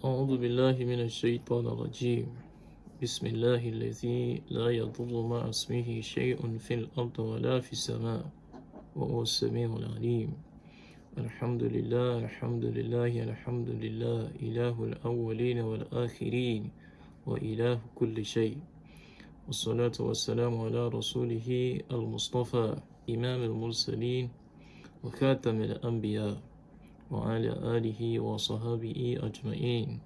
أعوذ بالله من الشيطان الرجيم. بسم الله الذي لا يضر مع اسمه شيء في الأرض ولا في السماء وهو السميع العليم. الحمد لله الحمد لله الحمد لله إله الأولين والآخرين وإله كل شيء، والصلاة والسلام على رسوله المصطفى إمام المرسلين وخاتم الأنبياء وعلى آله وصحبه أجمعين.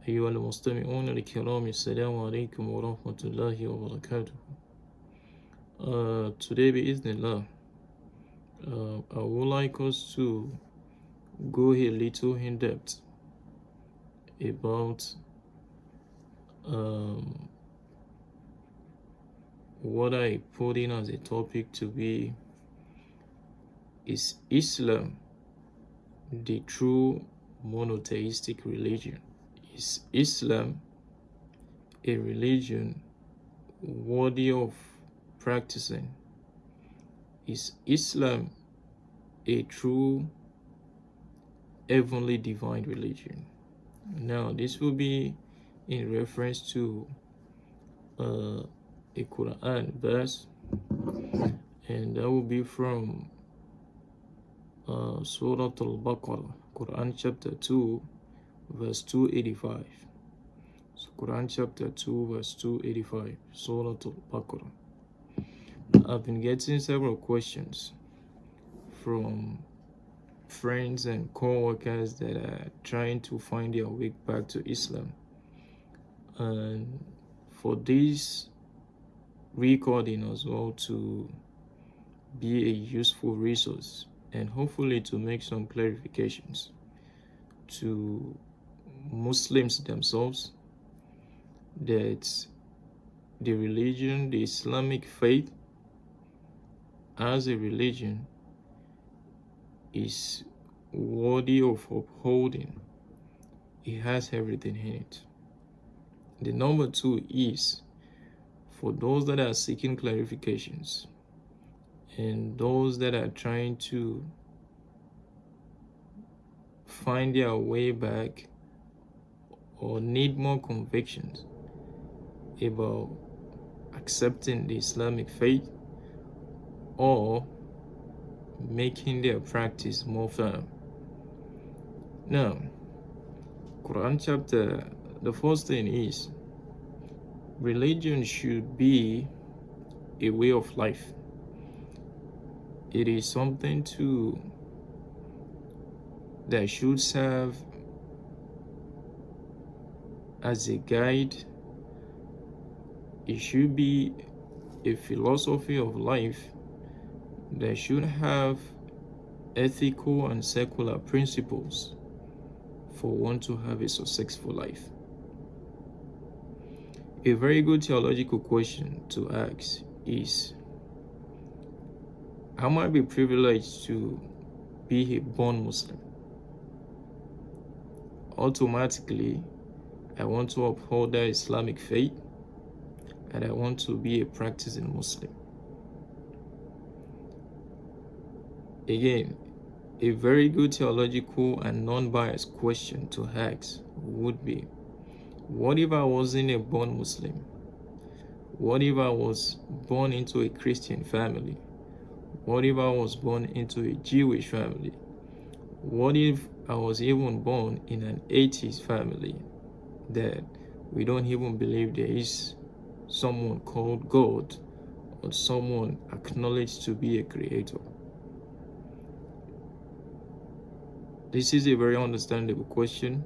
أيها المستمعون الكرام، السلام عليكم ورحمة الله وبركاته. Today بإذن I would like us to go a little in depth about what I put in as a topic to be: is Islam the true monotheistic religion? Is Islam a religion worthy of practicing? Is Islam a true heavenly divine religion? Now, this will be in reference to a Quran verse, and that will be from Surah Al-Baqarah, Quran chapter 2, verse 285. So Quran chapter 2, verse 285, Surah Al-Baqarah. I've been getting several questions from friends and co-workers that are trying to find their way back to Islam. And for this recording as well to be a useful resource and hopefully to make some clarifications to Muslims themselves, that the religion, the Islamic faith as a religion, is worthy of upholding. It has everything in it. The number two is, for those that are seeking clarifications and those that are trying to find their way back or need more convictions about accepting the Islamic faith or making their practice more firm. Now, Quran chapter, the first thing is, religion should be a way of life. It is something that should serve as a guide. It should be a philosophy of life that should have ethical and secular principles for one to have a successful life. A very good theological question to ask is, am I be privileged to be a born Muslim? Automatically, I want to uphold the Islamic faith and I want to be a practicing Muslim. Again, a very good theological and non-biased question to ask would be, what if I wasn't a born Muslim? What if I was born into a Christian family? What if I was born into a Jewish family? What if I was even born in an atheist family that we don't even believe there is someone called God or someone acknowledged to be a creator? This is a very understandable question.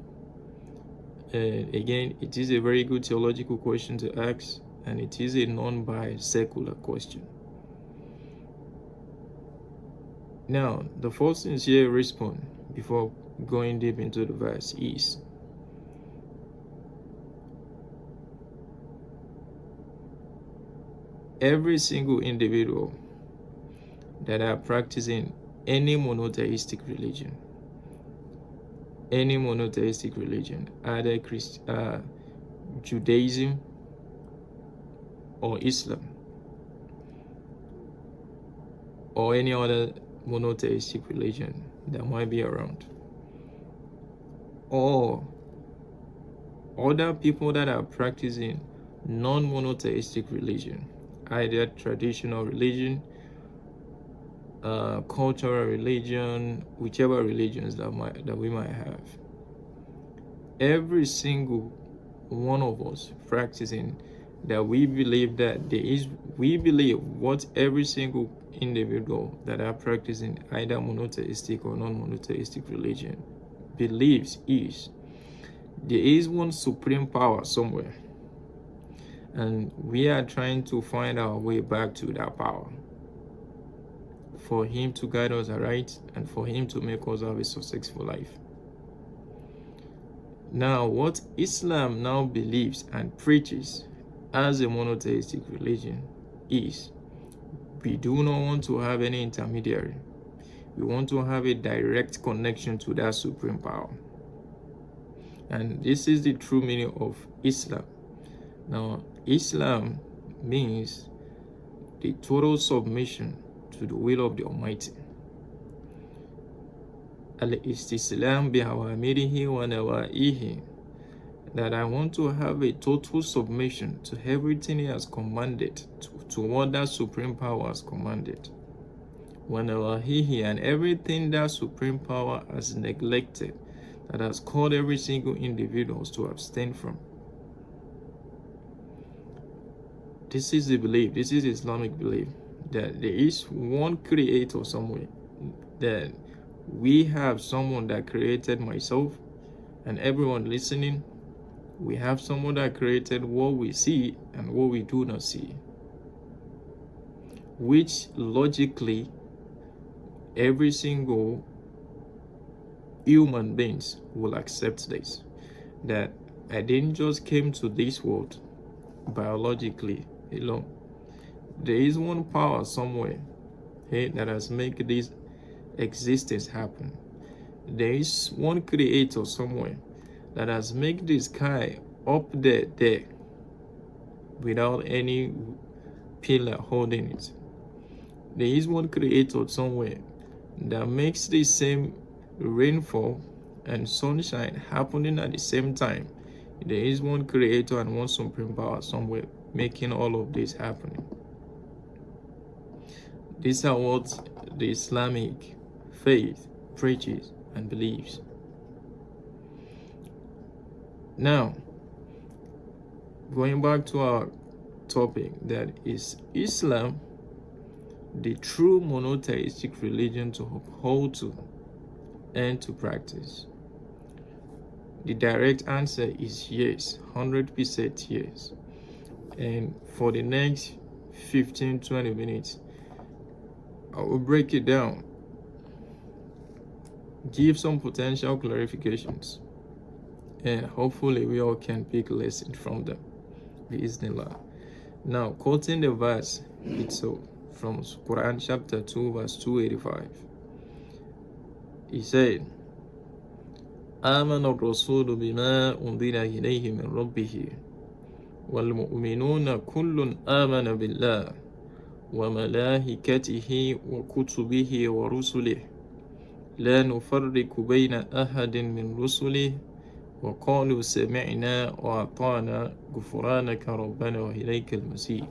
And again, it is a very good theological question to ask, and it is a non-biased secular question. Now, the first sincere response before going deep into the verse is, every single individual that are practicing any monotheistic religion, either Judaism or Islam or any other monotheistic religion that might be around, or other people that are practicing non-monotheistic religion, either traditional religion, cultural religion, whichever religions that we might have. Every single one of us practicing that we believe what every single individual that are practicing either monotheistic or non-monotheistic religion believes is there is one supreme power somewhere, and we are trying to find our way back to that power, for him to guide us aright and for him to make us have a successful life. Now, what Islam now believes and preaches as a monotheistic religion is we do not want to have any intermediary. We want to have a direct connection to that supreme power. And this is the true meaning of Islam. Now, Islam means the total submission to the will of the Almighty. Al-istislam bihawamirihi wa nawaihi, that I want to have a total submission to everything he has commanded, to what that supreme power has commanded. Wa nawahihi, and everything that supreme power has neglected, that has called every single individual to abstain from. This is the belief, this is Islamic belief, that there is one creator somewhere, that we have someone that created myself and everyone listening. We have someone that created what we see and what we do not see, which logically every single human beings will accept this, that I didn't just came to this world biologically alone. There is one power somewhere, that has made this existence happen. There is one creator somewhere that has made the sky up there without any pillar holding it. There is one creator somewhere that makes the same rainfall and sunshine happening at the same time. There is one creator and one supreme power somewhere making all of this happening. These are what the Islamic faith preaches and believes. Now, going back to our topic, that is Islam the true monotheistic religion to hold to and to practice? The direct answer is yes, 100% yes. And for the next 15-20 minutes, I will break it down, give some potential clarifications, and hopefully we all can pick a lesson from them. Bismillah. Now, quoting the verse itself from Quran chapter 2 verse 285, he said, آمن الرسول بما أنزل إليه من ربه والمؤمنون كل آمن بالله وملائكته وكتبه ورسله لا نفرق بين أحد من رسله وقالوا سمعنا وأطعنا غفرانك ربنا وإليك المصير.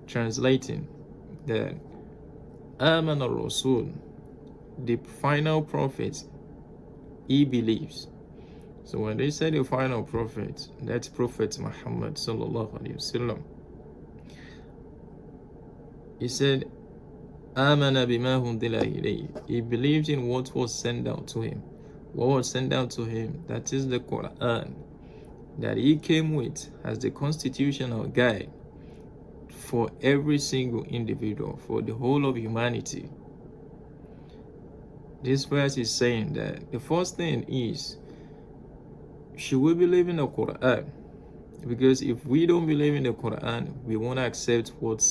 Translating, that آمن الرسول, the final prophet, he believes. So when they say the final prophet, that's Prophet Muhammad sallallahu alaihi wasallam. He said, "Amana bima unzila ilayhi." He believed in what was sent down to him. What was sent down to him, that is the Quran, that he came with as the constitutional guide for every single individual, for the whole of humanity. This verse is saying that the first thing is, should we believe in the Quran? Because if we don't believe in the Quran, we won't accept what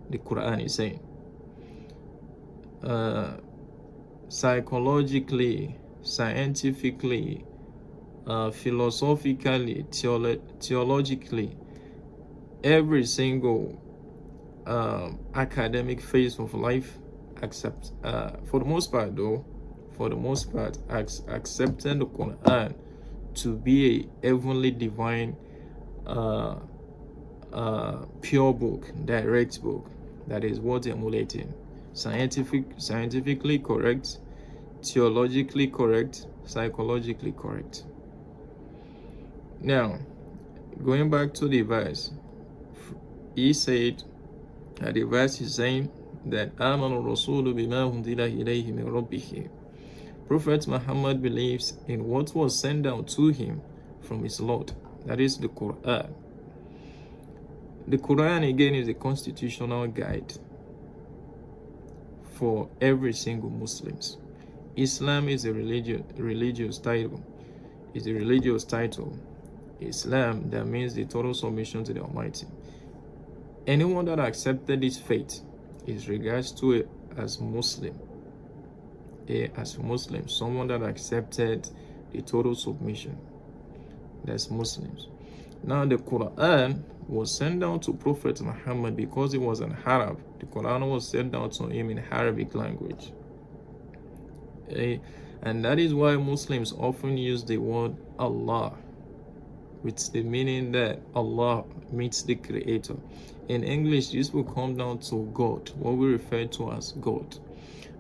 the Quran is saying. Psychologically, scientifically, philosophically, theologically, every single academic phase of life accepting the Quran to be a heavenly divine pure book, direct book. That is what emulating. Scientifically correct, theologically correct, psychologically correct. Now, going back to the verse, he said, the verse is saying that آمن الرسول بما أنزل إليه من ربه. Prophet Muhammad believes in what was sent down to him from his Lord. That is the Quran. The Quran again is a constitutional guide for every single Muslim. Islam is a religious title. It's a religious title. Islam, that means the total submission to the Almighty. Anyone that accepted this faith is regards to it as Muslim. As Muslim, someone that accepted the total submission. That's Muslims. Now the Quran was sent down to Prophet Muhammad because he was an Arab. The Quran was sent down to him in Arabic language. And that is why Muslims often use the word Allah, with the meaning that Allah means the Creator. In English, this will come down to God, what we refer to as God.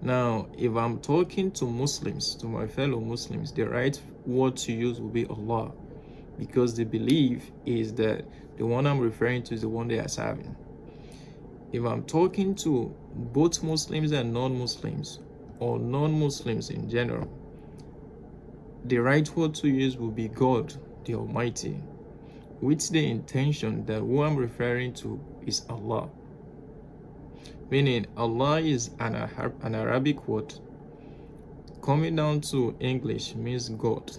Now, if I'm talking to Muslims, to my fellow Muslims, the right word to use will be Allah, because the belief is that the one I'm referring to is the one they are serving. If I'm talking to both Muslims and non-Muslims, or non-Muslims in general, the right word to use will be God, the Almighty, with the intention that who I'm referring to is Allah. Meaning Allah is an Arabic word. Coming down to English means God.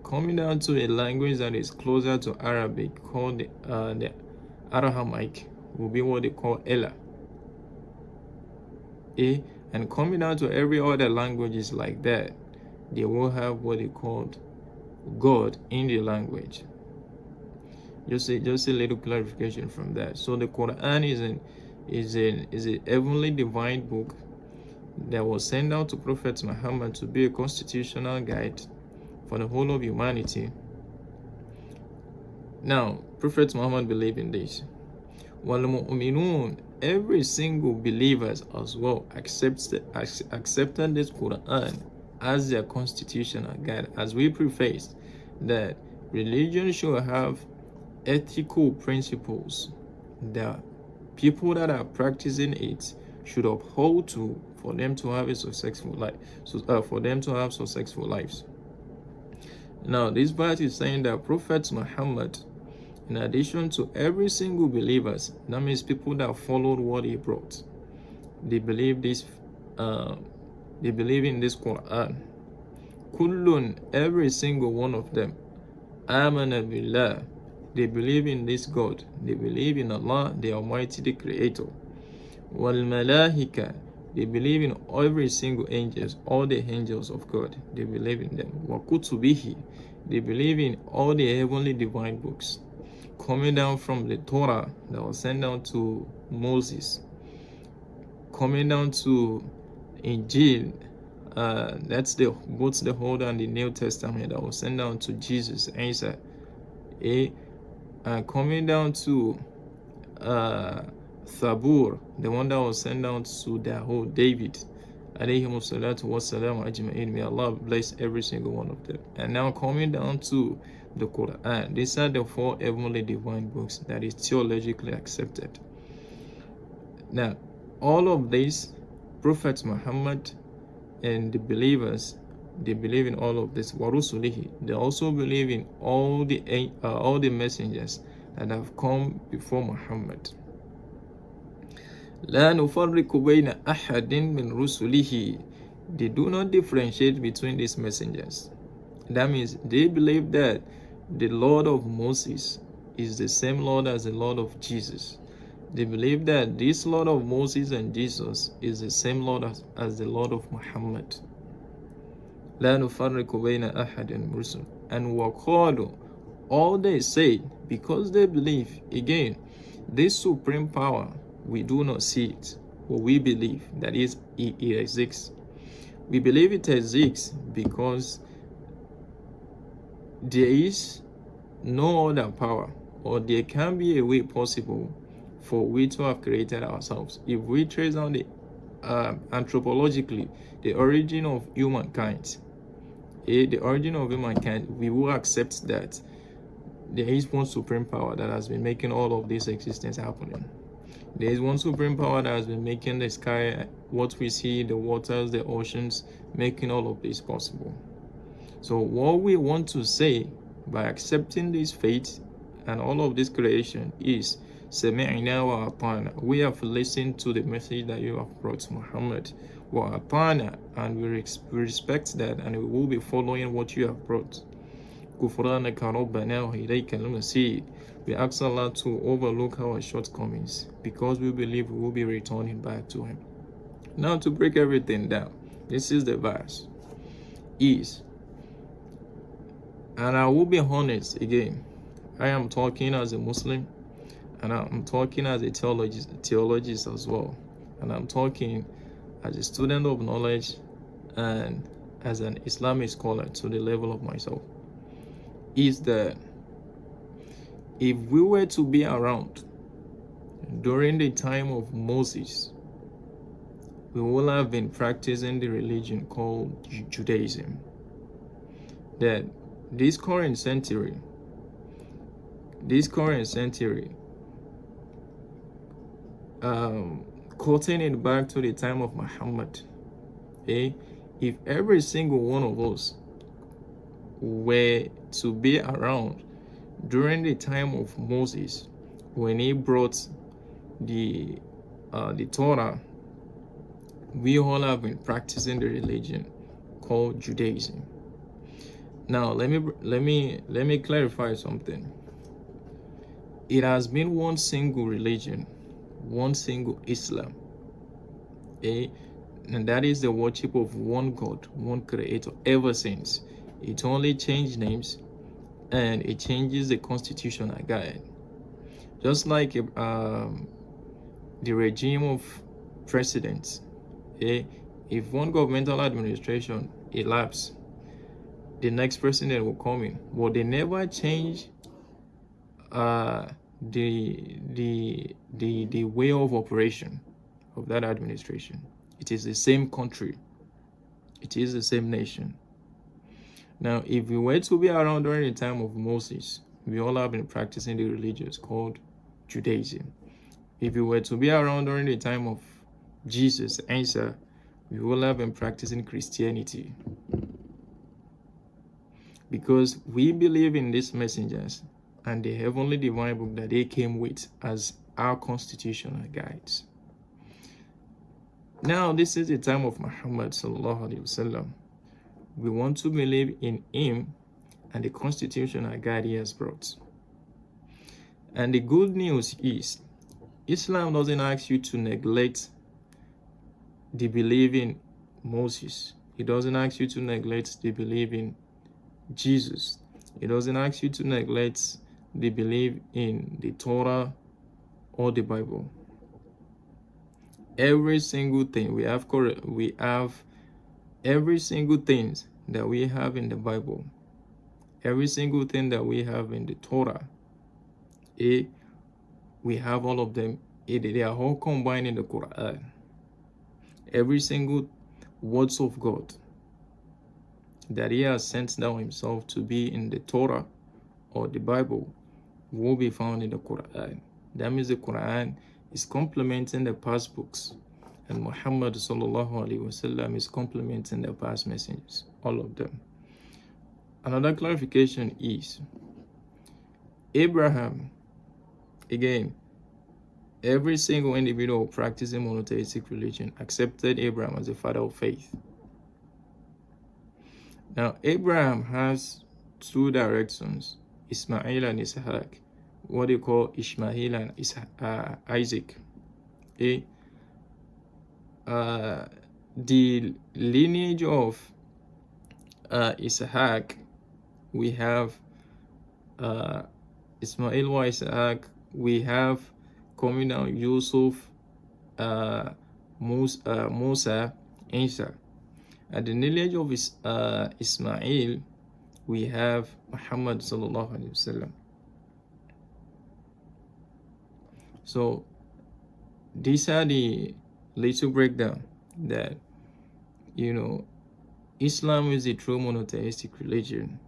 Coming down to a language that is closer to Arabic, called the Aramaic, will be what they call Ella. And coming down to every other languages like that, they will have what they called God in the language. Just a little clarification from that. So the Quran is a heavenly divine book that was sent out to Prophet Muhammad to be a constitutional guide for the whole of humanity. Now, Prophet Muhammad believed in this. وَالْمُؤْمِنُونَ, every single believers as well accepted this Quran as their constitutional guide, as we prefaced that religion should have ethical principles that people that are practicing it should uphold to for them to have a successful life, for them to have successful lives. Now, this verse is saying that Prophet Muhammad, in addition to every single believers, that means people that followed what he brought, they believe this. They believe in this Quran. Kullun, every single one of them. Amana billah, they believe in this God. They believe in Allah, the Almighty, the Creator. Wal malaika, they believe in every single angels, all the angels of God. They believe in them. Wa kutubihi, they believe in all the heavenly divine books coming down from the Torah that was sent down to Moses, coming down to Injil, that's both the Old and the New Testament that was sent down to Jesus, Isa, coming down to Thabur, the one that was sent down to Dawood, David, alayhimu salatu wassalamu ajma'in. May Allah bless every single one of them. And now coming down to the Quran. These are the 4 heavenly divine books that is theologically accepted. Now, all of these, Prophet Muhammad and the believers, they believe in all of this. Warusulihi, they also believe in all the messengers that have come before Muhammad. La nufarriqu bayna ahadin min rusulihi, they do not differentiate between these messengers. That means they believe that the Lord of Moses is the same Lord as the Lord of Jesus. They believe that this Lord of Moses and Jesus is the same Lord as the Lord of Muhammad. La nufarriqu bayna ahadin min rusul. And waqalu, all they say, because they believe, again, this supreme power, we do not see it, but we believe that it exists. We believe it exists because there is no other power, or there can be a way possible for we to have created ourselves. If we trace down the anthropologically the origin of humankind, we will accept that there is one supreme power that has been making all of this existence happening. There is one supreme power that has been making the sky, what we see, the waters, the oceans, making all of this possible. So what we want to say by accepting this fate and all of this creation is, Sami'na wa ata'na. We have listened to the message that you have brought, Muhammad, wa ata'na, and we respect that, and we will be following what you have brought. Ghufranaka rabbana wa ilayka al-masir. We ask Allah to overlook our shortcomings, because we believe we will be returning back to Him. Now, to break everything down, this is the verse. Is, and I will be honest again, I am talking as a Muslim, and I'm talking as a theologist as well, and I'm talking as a student of knowledge and as an Islamic scholar to the level of myself, is that if we were to be around during the time of Moses, we will have been practicing the religion called Judaism. That this current century, quoting it back to the time of Muhammad, if every single one of us were to be around during the time of Moses, when he brought the Torah, we all have been practicing the religion called Judaism. Now, let me clarify something. It has been one single religion, one single Islam, and that is the worship of one God, one Creator, ever since. It only changed names, and it changes the constitutional guide. Just like the regime of presidents, if one governmental administration elapses, the next president will come in. But they never change the way of operation of that administration. It is the same country. It is the same nation. Now, if we were to be around during the time of Moses, we all have been practicing the religions called Judaism. If we were to be around during the time of Jesus, Isa, we will have been practicing Christianity. Because we believe in these messengers and the heavenly divine book that they came with as our constitutional guides. Now, this is the time of Muhammad sallallahu alaihi wasallam. We want to believe in him and the constitutional guide he has brought. And the good news is, Islam doesn't ask you to neglect the belief in Moses. It doesn't ask you to neglect the belief in Jesus. It doesn't ask you to neglect the belief in the Torah or the Bible. Every single thing we have every single thing that we have in the Bible, every single thing that we have in the Torah, we have all of them. They are all combined in the Quran. Every single words of God that he has sent down himself to be in the Torah or the Bible will be found in the Quran. That means the Quran is complementing the past books, and Muhammad sallallahu alaihi wasallam is complementing the past messengers, all of them. Another clarification is Abraham, again, every single individual practicing monotheistic religion accepted Abraham as the father of faith. Now, Abraham has two direct sons, Ismail and Ishaq, what they call Ishmael and Isaac. The lineage of Ishaq, we have Ismail wa Ishaq, we have coming down Yusuf, Musa, Isa. And the lineage of Ismail, we have Muhammad sallallahu alaihi wasallam. So these are the little breakdown that, you know, Islam is a true monotheistic religion,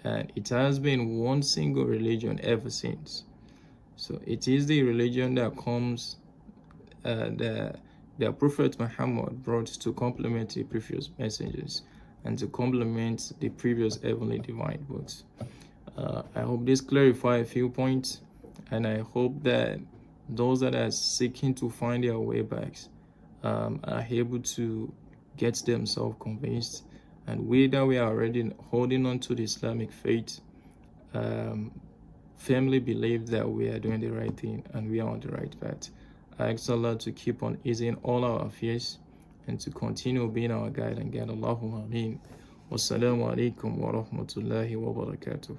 and it has been one single religion ever since. So it is the religion that comes the Prophet Muhammad brought to complement the previous messengers and to complement the previous heavenly divine books. I hope this clarifies a few points, and I hope that those that are seeking to find their way back are able to get themselves convinced. And we that we are already holding on to the Islamic faith firmly believe that we are doing the right thing and we are on the right path. I ask Allah to keep on easing all our affairs and to continue being our guide and guide. Allahumma ameen. Wassalamu alaikum wa rahmatullahi wa barakatuh.